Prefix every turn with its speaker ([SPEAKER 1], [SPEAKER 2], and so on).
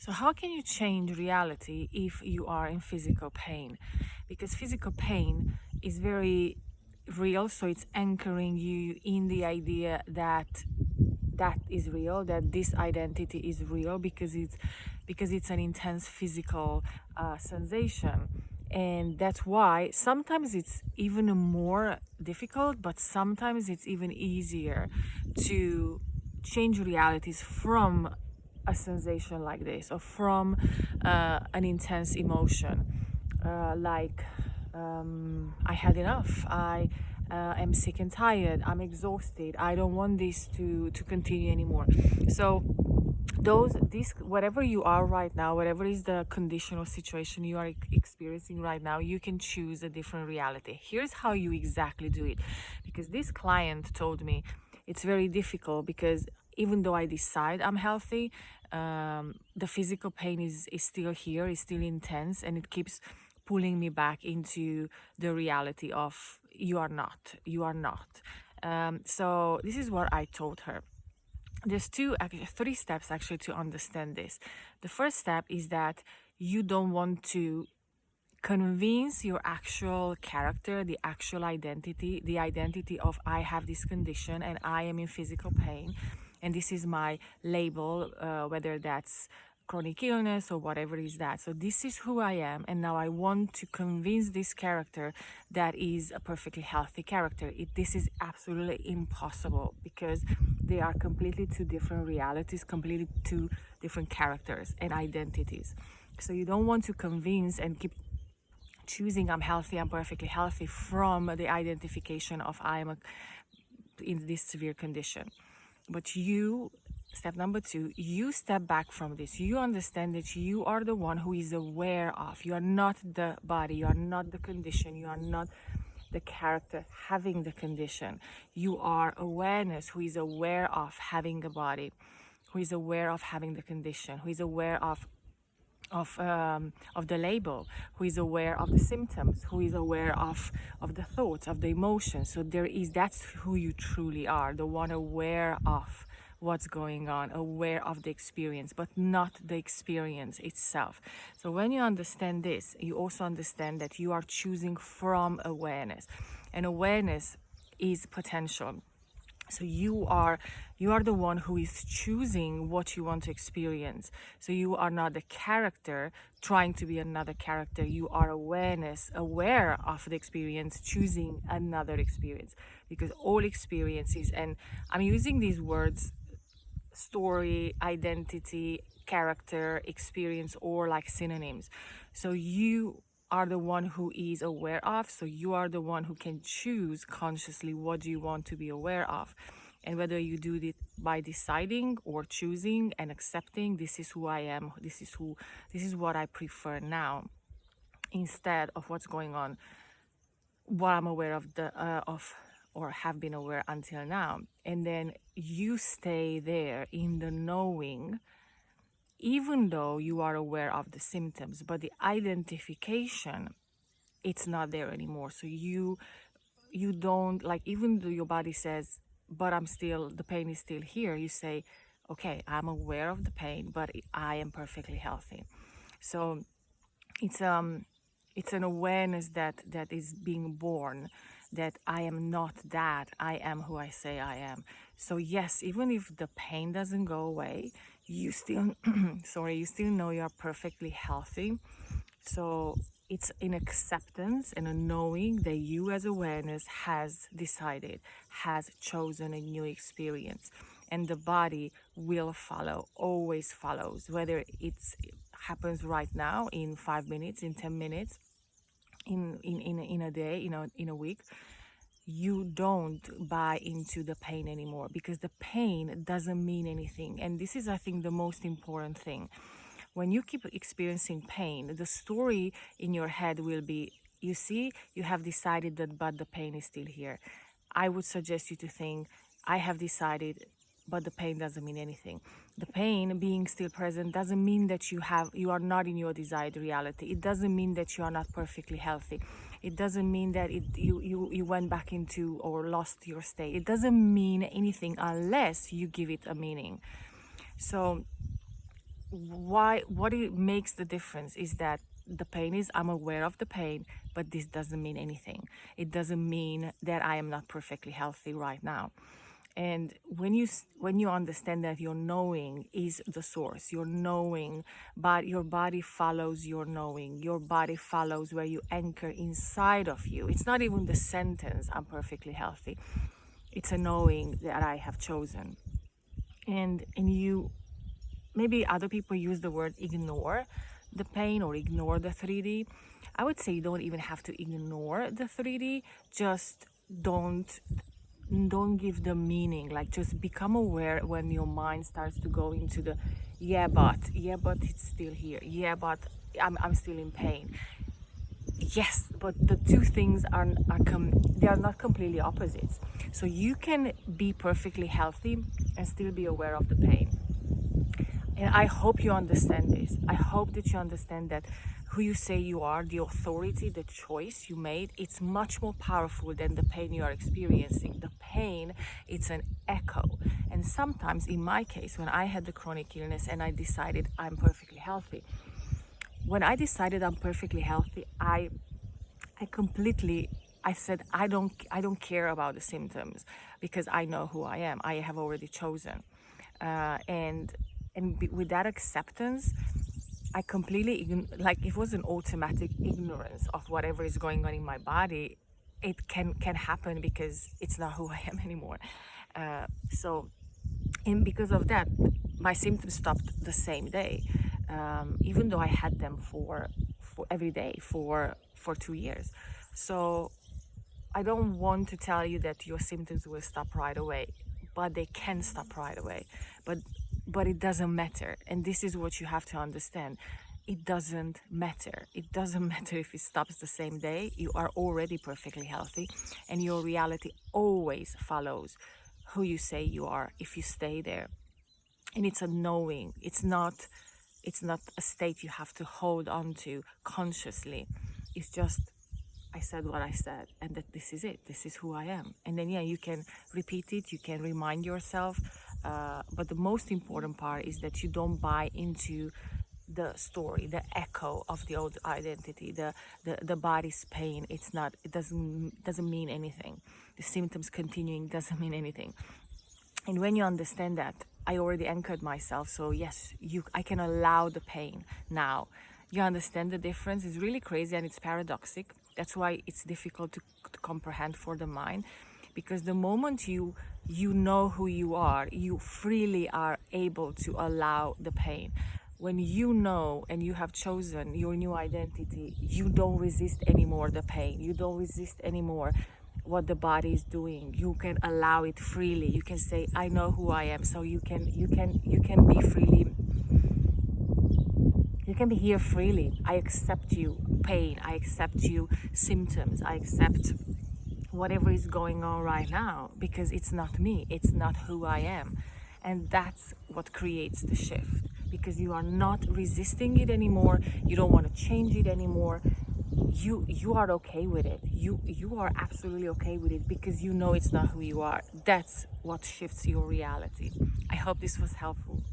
[SPEAKER 1] So how can you change reality if you are in physical pain? Because physical pain is very real, so it's anchoring you in the idea that that is real, that this identity is real, because it's an intense physical sensation. And that's why sometimes it's even more difficult, but sometimes it's even easier to change realities from a sensation like this, or from an intense emotion, like I had enough. I am sick and tired. I'm exhausted. I don't want this to continue anymore. So this whatever you are right now, whatever is the condition or situation you are experiencing right now, you can choose a different reality. Here's how you exactly do it, because this client told me it's very difficult, because even though I decide I'm healthy, the physical pain is still here, is still intense, and it keeps pulling me back into the reality of you are not, you are not. So this is what I told her. There's three steps actually to understand this. The first step is that you don't want to convince your actual character, the actual identity, the identity of I have this condition and I am in physical pain, and this is my label, whether that's chronic illness or whatever is that. So this is who I am, and now I want to convince this character that is a perfectly healthy character. This is absolutely impossible, because they are completely two different realities, completely two different characters and identities. So you don't want to convince and keep choosing I'm healthy, I'm perfectly healthy, from the identification of in this severe condition. But step number two, you step back from this. You understand that you are the one who is aware of. You are not the body, you are not the condition, you are not the character having the condition. You are awareness who is aware of having a body, who is aware of having the condition, who is aware of the label, who is aware of the symptoms, who is aware of the thoughts, of the emotions. So that's who you truly are, the one aware of what's going on, aware of the experience, but not the experience itself. So when you understand this, you also understand that you are choosing from awareness, and awareness is potential. So you are the one who is choosing what you want to experience. So you are not the character trying to be another character. You are awareness, aware of the experience, choosing another experience. Because all experiences, and I'm using these words, story, identity, character, experience, or like synonyms. So you are the one who is aware of, so you are the one who can choose consciously what do you want to be aware of. And whether you do it by deciding or choosing and accepting, this is who I am, this is what I prefer now, instead of what's going on, what I'm aware of or have been aware until now. And then you stay there in the knowing, even though you are aware of the symptoms, but the identification, it's not there anymore. So you don't, like, even though your body says, but the pain is still here, you say, okay, I'm aware of the pain, but I am perfectly healthy. So it's an awareness that is being born, that I am not that, I am who I say I am. So yes, even if the pain doesn't go away, you still you still know you're perfectly healthy. So it's an acceptance and a knowing that you as awareness has decided, has chosen a new experience, and the body will follow, always follows, whether it happens right now, in 5 minutes, in 10 minutes, in a day, in a week. You don't buy into the pain anymore, because the pain doesn't mean anything. And this is, I think, the most important thing. When you keep experiencing pain, the story in your head will be, you see, you have decided that, but the pain is still here. I would suggest you to think, I have decided, but the pain doesn't mean anything. The pain being still present doesn't mean that you are not in your desired reality. It doesn't mean that you are not perfectly healthy. It doesn't mean that you went back into or lost your state. It doesn't mean anything unless you give it a meaning. So what it makes the difference is that the pain is, I'm aware of the pain, but this doesn't mean anything. It doesn't mean that I am not perfectly healthy right now. And when you understand that your knowing is the source, your knowing, but your body follows your knowing, your body follows where you anchor inside of you. It's not even the sentence, I'm perfectly healthy. It's a knowing that I have chosen. And you, maybe other people use the word ignore the pain or ignore the 3D. I would say you don't even have to ignore the 3D. Just don't give the meaning. Like, just become aware when your mind starts to go into the yeah but it's still here, yeah but I'm still in pain. Yes, but the two things they are not completely opposites. So you can be perfectly healthy and still be aware of the pain. And I hope you understand this. I hope that you understand that who you say you are, the authority, the choice you made, it's much more powerful than the pain you are experiencing. The pain, it's an echo. And sometimes, in my case, when I had the chronic illness and I decided I'm perfectly healthy, when I decided I'm perfectly healthy, I said I don't care about the symptoms, because I know who I am. I have already chosen, and with that acceptance, I completely like, it was an automatic ignorance of whatever is going on in my body. It can happen because it's not who I am anymore. So, and because of that, my symptoms stopped the same day, even though I had them for every day for 2 years. So I don't want to tell you that your symptoms will stop right away, but they can stop right away. But it doesn't matter. And this is what you have to understand. It doesn't matter. It doesn't matter if it stops the same day. You are already perfectly healthy, and your reality always follows who you say you are if you stay there. And it's a knowing. It's not a state you have to hold on to consciously. It's just, I said what I said, and that this is it. This is who I am. And then, yeah, you can repeat it, you can remind yourself. But the most important part is that you don't buy into the story, the echo of the old identity, the body's pain. It doesn't mean anything. The symptoms continuing doesn't mean anything. And when you understand that, I already anchored myself. So yes, I can allow the pain now. You understand the difference? It's really crazy and it's paradoxic. That's why it's difficult to comprehend for the mind, because the moment you know who you are, you freely are able to allow the pain. When you know and you have chosen your new identity, you don't resist anymore the pain. You don't resist anymore what the body is doing. You can allow it freely. You can say, I know who I am. So you can be freely. You can be here freely. I accept you, pain. I accept you, symptoms. I accept whatever is going on right now, because it's not me. It's not who I am. And that's what creates the shift, because you are not resisting it anymore. You don't want to change it anymore. You are okay with it. You are absolutely okay with it, because you know it's not who you are. That's what shifts your reality. I hope this was helpful.